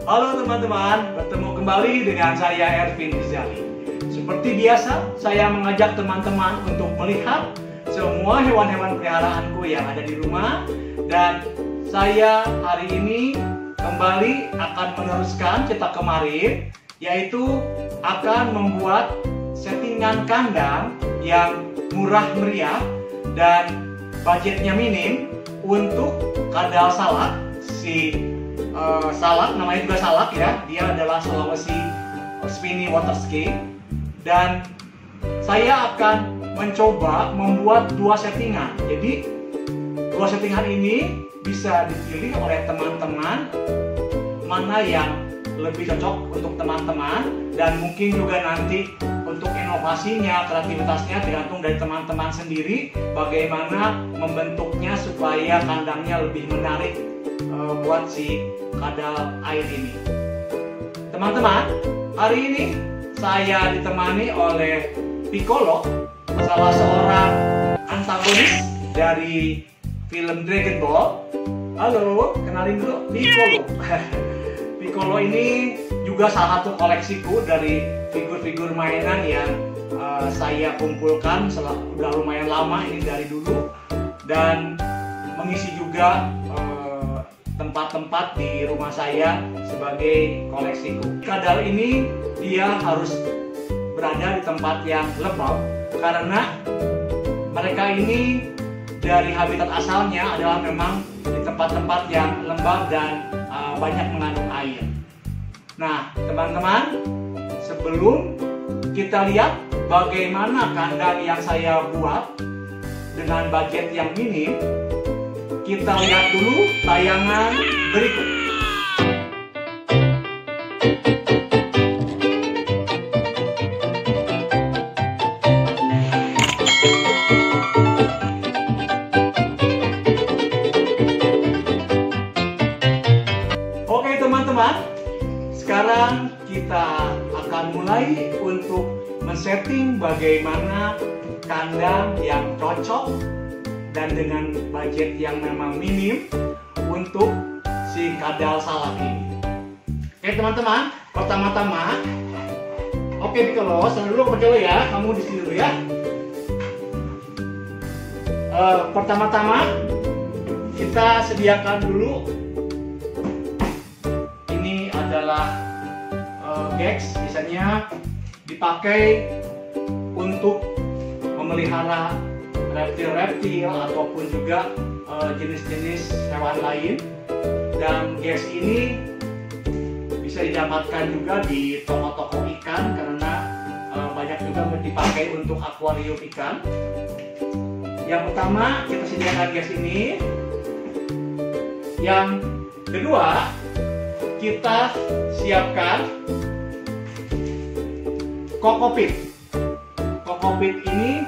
Halo teman-teman, bertemu kembali dengan saya Ervin Rizali. Seperti biasa, saya mengajak teman-teman untuk melihat semua hewan-hewan peliharaanku yang ada di rumah. Dan saya hari ini kembali akan meneruskan cerita kemarin, yaitu akan membuat settingan kandang yang murah meriah dan budgetnya minim untuk kadal salak. Salak, namanya juga salak ya, dia adalah Sulawesi Spiny Water Skate. Dan saya akan mencoba membuat dua settingan. Jadi dua settingan ini bisa dipilih oleh teman-teman mana yang lebih cocok untuk teman-teman, dan mungkin juga nanti untuk inovasinya, kreativitasnya tergantung dari teman-teman sendiri bagaimana membentuknya supaya kandangnya lebih menarik buat si kadal air ini. Teman-teman, hari ini saya ditemani oleh Piccolo, salah seorang antagonis dari film Dragon Ball. Halo, kenalin dulu Piccolo. Piccolo ini juga salah satu koleksiku dari figur-figur mainan yang saya kumpulkan sudah lumayan lama ini dari dulu, dan mengisi juga tempat-tempat di rumah saya sebagai koleksiku. Kadal ini dia harus berada di tempat yang lembab karena mereka ini dari habitat asalnya adalah memang di tempat-tempat yang lembab dan banyak mengandung air. Nah, teman-teman, sebelum kita lihat bagaimana kandang yang saya buat dengan budget yang minim, kita lihat dulu tayangan berikut. Oke teman-teman, sekarang kita akan mulai untuk men-setting bagaimana kandang yang cocok dan dengan budget yang memang minim untuk si kadal salak ini. Oke teman-teman, pertama-tama, oke Piccolo, sana dulu Piccolo ya, kamu di sini dulu ya. Pertama-tama kita sediakan dulu, ini adalah gags, biasanya dipakai untuk memelihara reptil-reptil ataupun juga jenis-jenis hewan lain. Dan gas ini bisa didapatkan juga di toko-toko ikan karena banyak juga dipakai untuk akuarium ikan. Yang pertama kita sediakan gas ini. Yang kedua kita siapkan kokopit. Kokopit ini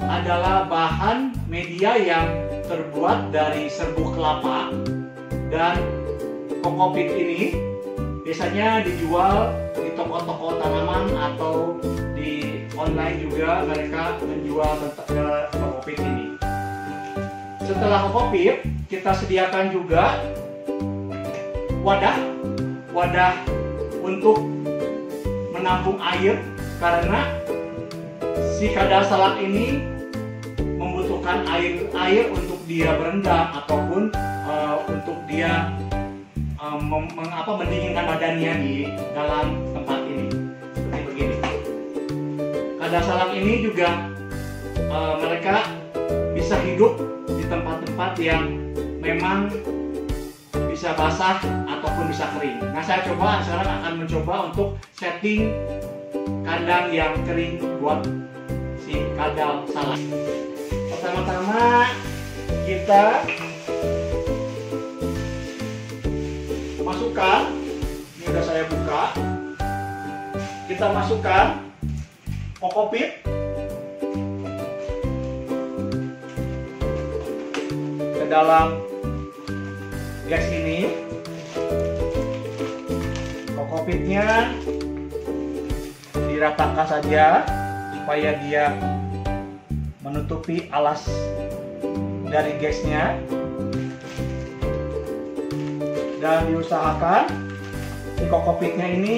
adalah bahan media yang terbuat dari serbuk kelapa, dan kokopit ini biasanya dijual di toko-toko tanaman atau di online juga mereka menjual kokopit ini. Setelah kokopit, kita sediakan juga wadah untuk menampung air karena si kadal salak ini membutuhkan air untuk dia berendam ataupun untuk dia mendinginkan badannya di dalam tempat ini seperti begini. Kadal salak ini juga mereka bisa hidup di tempat-tempat yang memang bisa basah ataupun bisa kering. Nah, saya sekarang akan mencoba untuk setting kandang yang kering buat si kadal salak. Pertama-tama kita masukkan, ini udah saya buka, kita masukkan kokopit ke dalam gas ini. Kokopitnya diratakan saja supaya dia menutupi alas dari gasnya, dan diusahakan si kokopitnya ini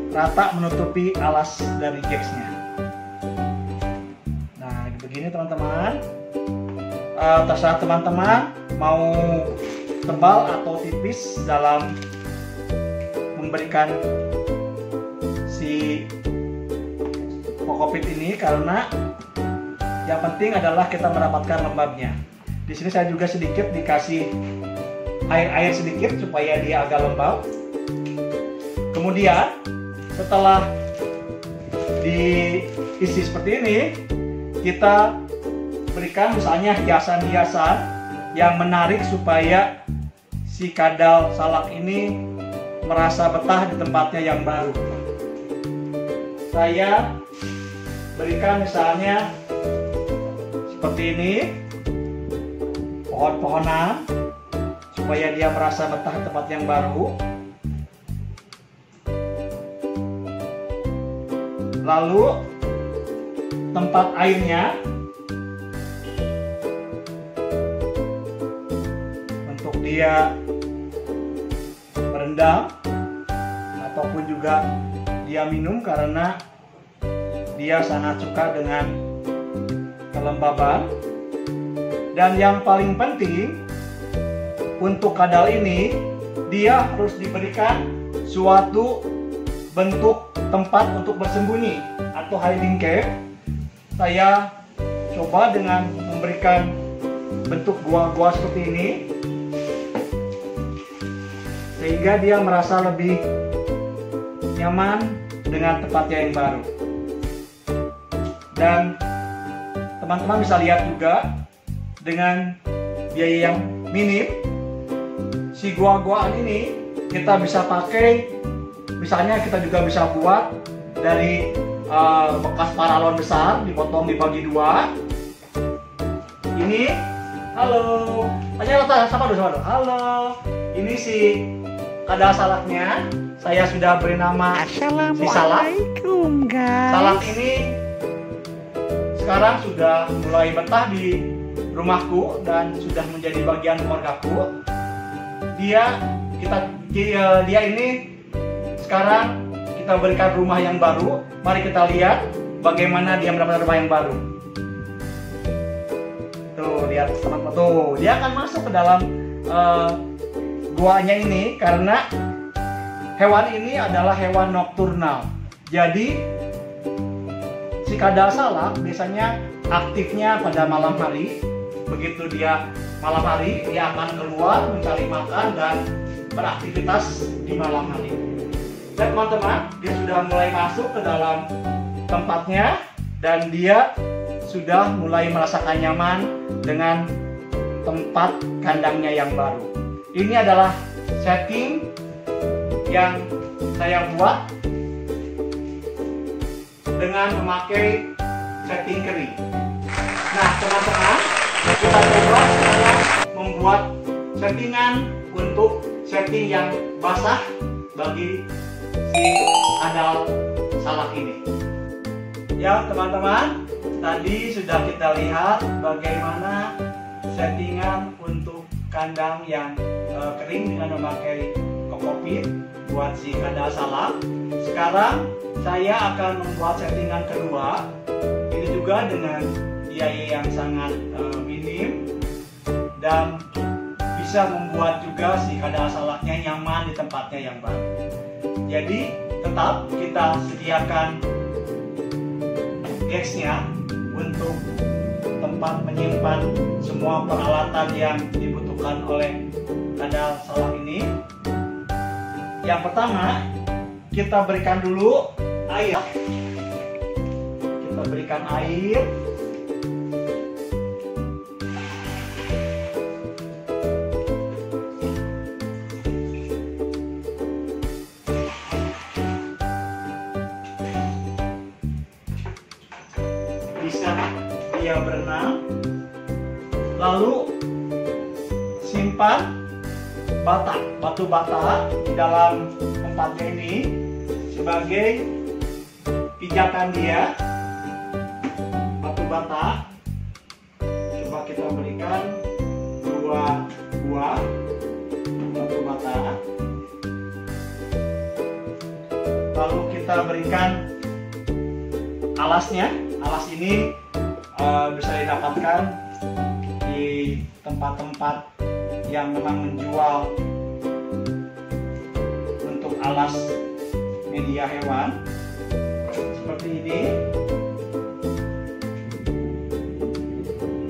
rata menutupi alas dari jacksnya. Nah begini teman-teman. Terserah teman-teman mau tebal atau tipis dalam memberikan si kokopit ini, karena yang penting adalah kita mendapatkan lembabnya. Di sini saya juga sedikit dikasih air sedikit supaya dia agak lembab. Kemudian setelah diisi seperti ini, kita berikan misalnya hiasan-hiasan yang menarik supaya si kadal salak ini merasa betah di tempatnya yang baru. Saya berikan misalnya seperti ini, pohon-pohonan, supaya dia merasa betah di tempat yang baru. Lalu tempat airnya untuk dia berendam ataupun juga dia minum, karena dia sangat suka dengan kelembaban. Dan yang paling penting untuk kadal ini, dia harus diberikan suatu bentuk tempat untuk bersembunyi atau hiding cave. Saya coba dengan memberikan bentuk gua-gua seperti ini, sehingga dia merasa lebih nyaman dengan tempatnya yang baru. Dan teman-teman bisa lihat juga, dengan biaya yang minim, si gua-guaan ini kita bisa pakai, misalnya kita juga bisa buat dari bekas paralon besar, dipotong dibagi dua. Ini, halo, sapa dulu. Halo, ini si kadal salaknya. Saya sudah beri nama si salak. Assalamualaikum guys. Salak ini sekarang sudah mulai betah di rumahku dan sudah menjadi bagian keluargaku. Dia ini sekarang kita berikan rumah yang baru. Mari kita lihat bagaimana dia mendapatkan rumah yang baru. Tuh, lihat teman-teman. Tuh, dia akan masuk ke dalam guanya ini, karena hewan ini adalah hewan nokturnal. Jadi si kadal salak biasanya aktifnya pada malam hari. Begitu dia malam hari, dia akan keluar mencari makan dan beraktivitas di malam hari. Dan teman-teman, dia sudah mulai masuk ke dalam tempatnya dan dia sudah mulai merasakan nyaman dengan tempat kandangnya yang baru. Ini adalah setting yang saya buat dengan memakai setting kering. Nah teman-teman, kita coba sekarang membuat settingan untuk setting yang basah bagi si kadal salak ini. Ya teman-teman, tadi sudah kita lihat bagaimana settingan untuk kandang yang kering dengan memakai kokopit buat si kadal salak. Sekarang saya akan membuat settingan kedua. Ini juga dengan biaya yang sangat minim dan bisa membuat juga si kadal salaknya nyaman di tempatnya yang baru. Jadi tetap kita sediakan gasnya untuk tempat menyimpan semua peralatan yang dibutuhkan oleh kadal salak ini. Yang pertama, kita berikan dulu air. Kita berikan air. Bisa dia berenang. Lalu simpan batu bata di dalam tempatnya ini sebagai pijakan dia. Batu bata coba kita berikan 2 buah. kita berikan alasnya. Alas ini bisa didapatkan di tempat-tempat yang memang menjual untuk alas media hewan seperti ini.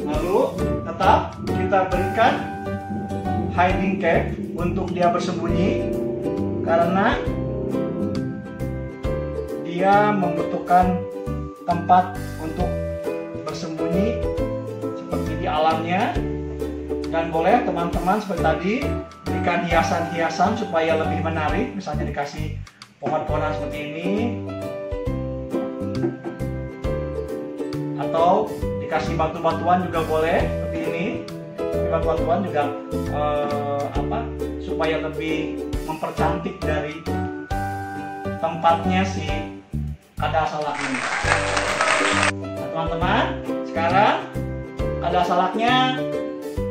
Lalu tetap kita berikan hiding cave untuk dia bersembunyi, karena dia membutuhkan tempat untuk bersembunyi seperti di alamnya. Dan boleh teman-teman seperti tadi berikan hiasan-hiasan supaya lebih menarik, misalnya dikasih pohon-pohonan seperti ini, atau dikasih batu-batuan juga boleh seperti ini. Batu-batuan juga supaya lebih mempercantik dari tempatnya si kada salak ini. Nah, teman-teman, sekarang kada salaknya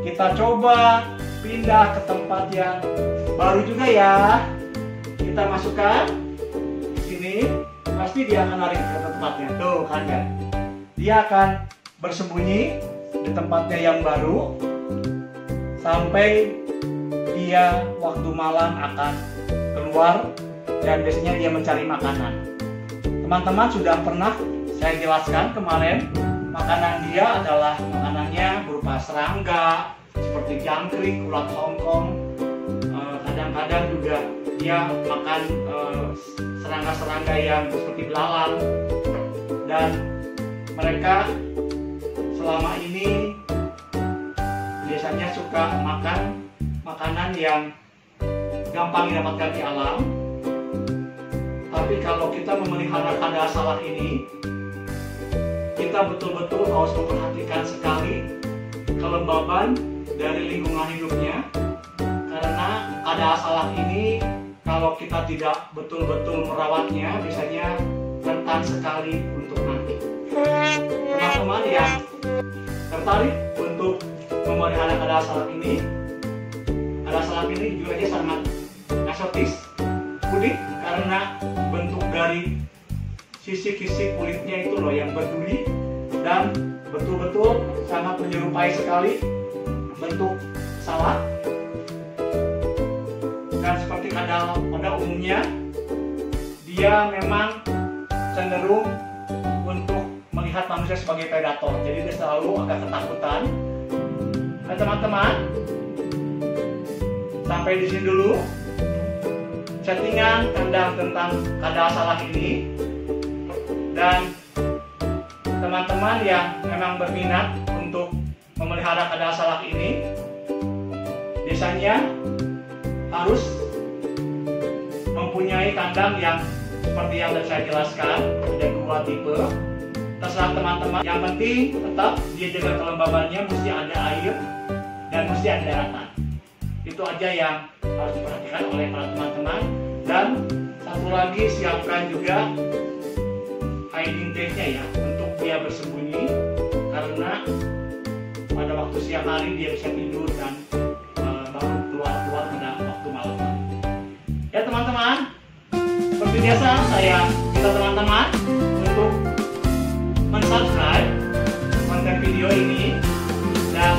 kita coba pindah ke tempat yang baru juga ya. Kita masukkan di sini, pasti dia akan lari ke tempatnya. Tuh kan ya, dia akan bersembunyi di tempatnya yang baru sampai dia waktu malam akan keluar, dan biasanya dia mencari makanan. Teman-teman sudah pernah saya jelaskan kemarin, makanan dia adalah makanannya berupa serangga seperti jangkrik, ulat Hongkong. Kadang-kadang juga dia makan serangga-serangga yang seperti belalang. Dan mereka selama ini biasanya suka makan makanan yang gampang didapatkan di alam. Tapi kalau kita memelihara kada salak ini, kita betul-betul harus memperhatikan sekali kelembaban dari lingkungan hidupnya, karena kada salak ini kalau kita tidak betul-betul merawatnya, biasanya rentan sekali untuk mati. Teman-teman yang tertarik untuk memelihara kada salak ini, kada salak ini juga dia sangat eksotis, unik, karena bentuk dari sisi-sisi kulitnya itu loh yang berduri, dan betul-betul sangat menyerupai sekali bentuk salak. Dan seperti pada umumnya, dia memang cenderung untuk melihat manusia sebagai predator, jadi dia selalu agak ketakutan. Nah teman-teman, sampai di sini dulu settingan kandang tentang kada salak ini. Dan teman-teman yang memang berminat untuk memelihara kada salak ini, biasanya harus mempunyai kandang yang seperti yang tadi saya jelaskan, ada 2 tipe. Terserah teman-teman, yang penting tetap dia jaga kelembabannya, mesti ada air dan mesti ada daratan. Itu aja yang harus diperhatikan oleh para teman-teman. Dan satu lagi, siapkan juga hiding cave-nya ya, untuk dia bersembunyi, karena pada waktu siang hari dia bisa tidur dan baru keluar pada waktu malam. Ya teman-teman, seperti biasa saya minta teman-teman untuk mensubscribe konten video ini dan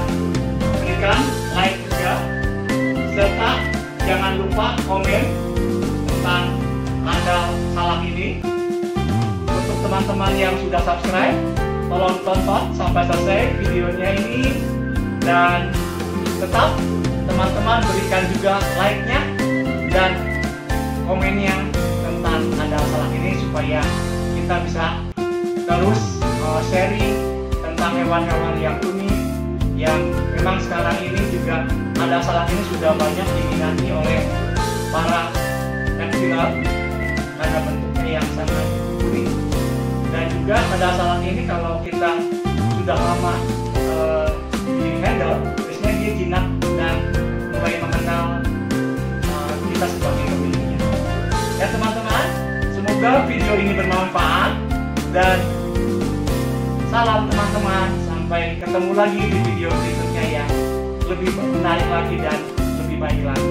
berikan like juga, serta jangan lupa komen tentang kandang salak ini. Untuk teman-teman yang sudah subscribe, tolong tonton sampai selesai videonya ini, dan tetap teman-teman berikan juga like-nya dan komennya tentang kandang salak ini, supaya kita bisa terus sharing tentang hewan-hewan yang unik yang memang sekarang ini juga kandang salak ini sudah banyak diminati oleh para pencinta karena bentuknya yang sangat unik. Dan juga kandang salak ini kalau kita sudah lama di handle, biasanya dia jinak dan mulai mengenal kita sebagai pemiliknya. Ya teman-teman, semoga video ini bermanfaat, dan salam teman-teman, sampai ketemu lagi di video berikutnya yang lebih menarik lagi dan lebih baik lagi.